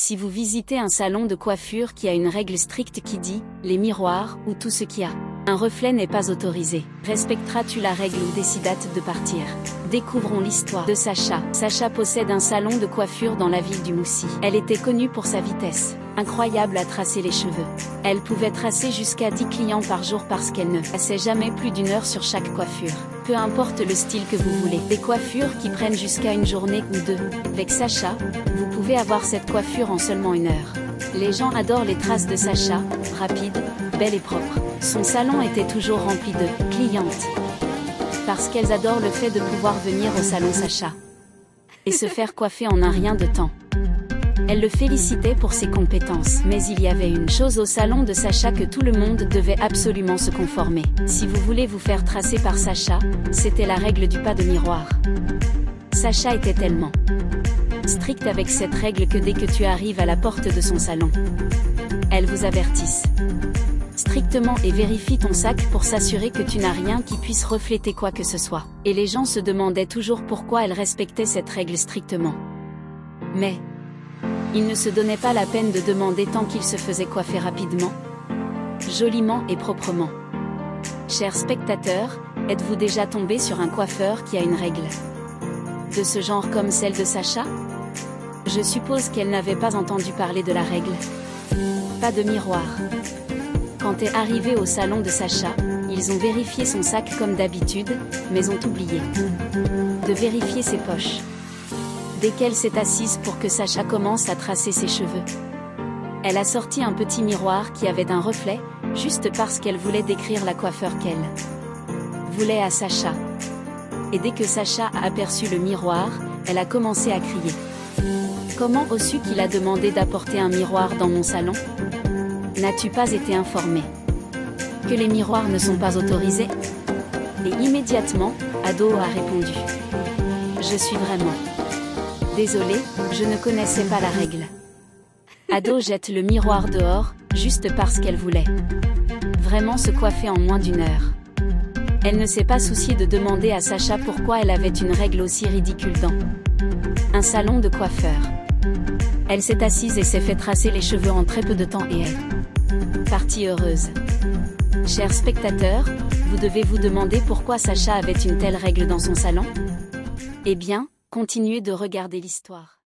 Si vous visitez un salon de coiffure qui a une règle stricte qui dit « les miroirs » ou tout ce qui a un reflet n'est pas autorisé, respecteras-tu la règle ou décidas-tu de partir? Découvrons l'histoire de Sacha. Sacha possède un salon de coiffure dans la ville du Moussi. Elle était connue pour sa vitesse incroyable à tracer les cheveux. Elle pouvait tracer jusqu'à 10 clients par jour parce qu'elle ne passait jamais plus d'une heure sur chaque coiffure. Peu importe le style que vous voulez. Des coiffures qui prennent jusqu'à une journée ou deux. Avec Sacha, vous pouvez avoir cette coiffure en seulement une heure. Les gens adorent les traces de Sacha, rapides, belles et propres. Son salon était toujours rempli de clientes. Parce qu'elles adorent le fait de pouvoir venir au salon Sacha et se faire coiffer en un rien de temps. Elle le félicitait pour ses compétences. Mais il y avait une chose au salon de Sacha que tout le monde devait absolument se conformer. Si vous voulez vous faire tracer par Sacha, c'était la règle du pas de miroir. Sacha était tellement stricte avec cette règle que dès que tu arrives à la porte de son salon, elle vous avertisse strictement et vérifie ton sac pour s'assurer que tu n'as rien qui puisse refléter quoi que ce soit. Et les gens se demandaient toujours pourquoi elle respectait cette règle strictement. Mais il ne se donnait pas la peine de demander tant qu'il se faisait coiffer rapidement, joliment et proprement. Chers spectateurs, êtes-vous déjà tombé sur un coiffeur qui a une règle de ce genre comme celle de Sacha? Je suppose qu'elle n'avait pas entendu parler de la règle. Pas de miroir. Quand est arrivé au salon de Sacha, ils ont vérifié son sac comme d'habitude, mais ont oublié de vérifier ses poches. Dès qu'elle s'est assise pour que Sacha commence à tracer ses cheveux, elle a sorti un petit miroir qui avait un reflet, juste parce qu'elle voulait décrire la coiffeur qu'elle voulait à Sacha. Et dès que Sacha a aperçu le miroir, elle a commencé à crier. Comment oses-tu qu'il a demandé d'apporter un miroir dans mon salon? N'as-tu pas été informé que les miroirs ne sont pas autorisés? Et immédiatement, Ado a répondu. Je suis vraiment désolée, je ne connaissais pas la règle. Ado jette le miroir dehors, juste parce qu'elle voulait vraiment se coiffer en moins d'une heure. Elle ne s'est pas souciée de demander à Sacha pourquoi elle avait une règle aussi ridicule dans un salon de coiffeur. Elle s'est assise et s'est fait tracer les cheveux en très peu de temps et est partie heureuse. Chers spectateurs, vous devez vous demander pourquoi Sacha avait une telle règle dans son salon? Eh bien, continuez de regarder l'histoire.